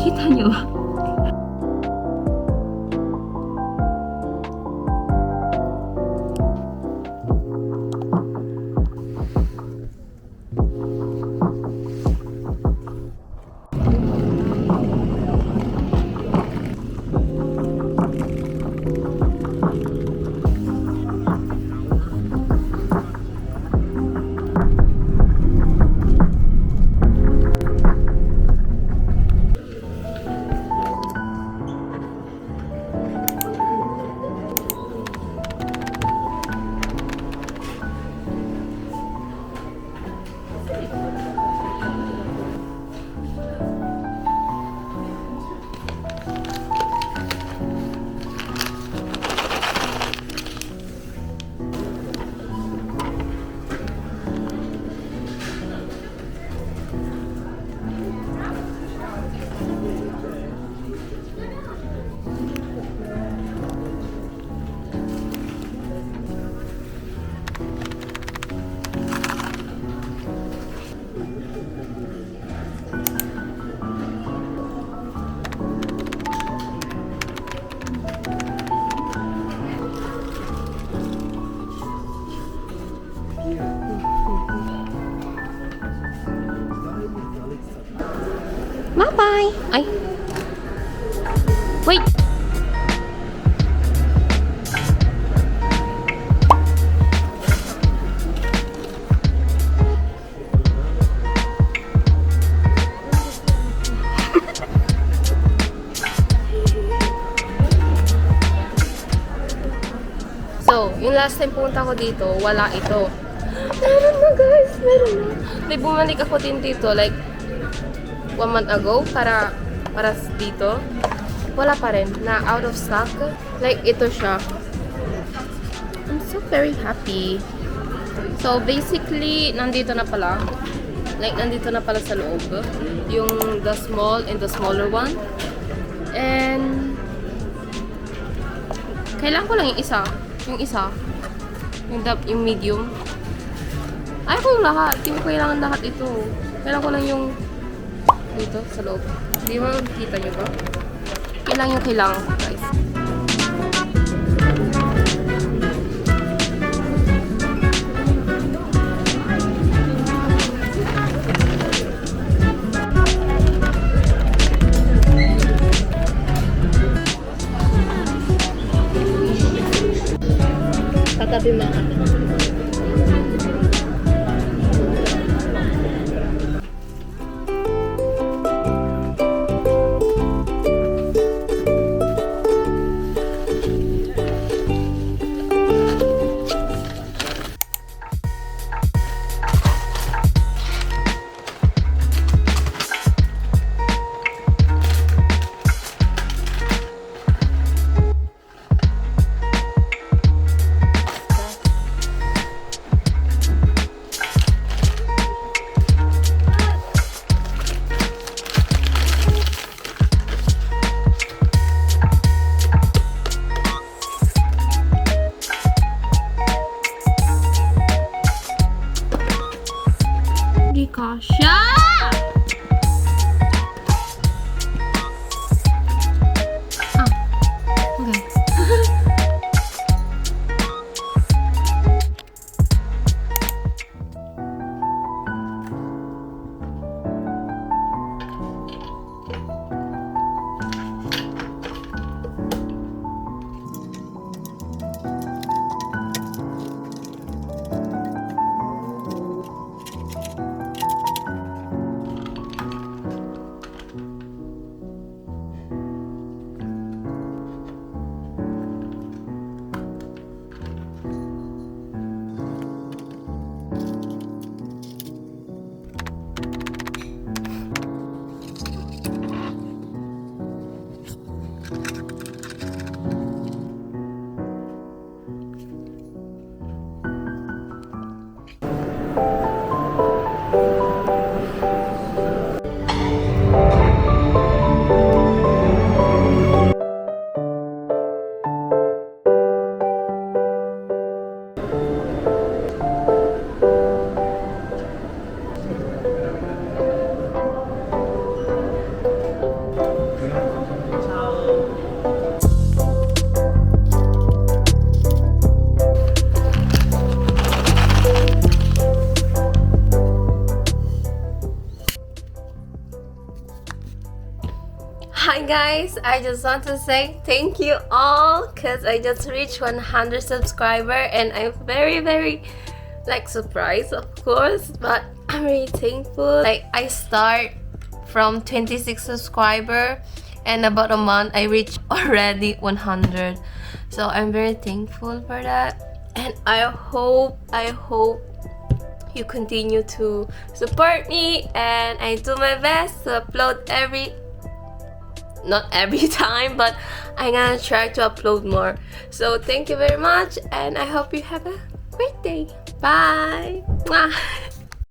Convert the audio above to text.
Kita nyo. Bye-bye! Ay! Wait! So, yung last time pumunta ko dito, wala ito. Meron na guys! don't know. Like, bumalik ako din dito, like, 1 month ago, para dito. Wala pa rin, na out of stock. Like, ito siya. I'm so very happy. So, basically, nandito na pala. Like, nandito na pala sa loob. Yung the small and the smaller one. And, kailangan ko lang yung isa. Yung medium. Ayaw ko yung lahat. Hindi ko kailangan lahat ito. Kailangan ko lang yung dito, sa loob. Hindi mo kita nyo ba? Kailangan yung kailangan ko, guys. Tatabi mga kata. Kasha! Okay. Hi guys, I just want to say thank you all because I just reached 100 subscribers and I'm very like surprised of course, but I'm really thankful. Like I start from 26 subscribers and about a month I reached already 100. So I'm very thankful for that, and I hope you continue to support me, and I do my best to upload not every time, but I'm gonna try to upload more. So thank you very much, and I hope you have a great day. Bye. Mwah.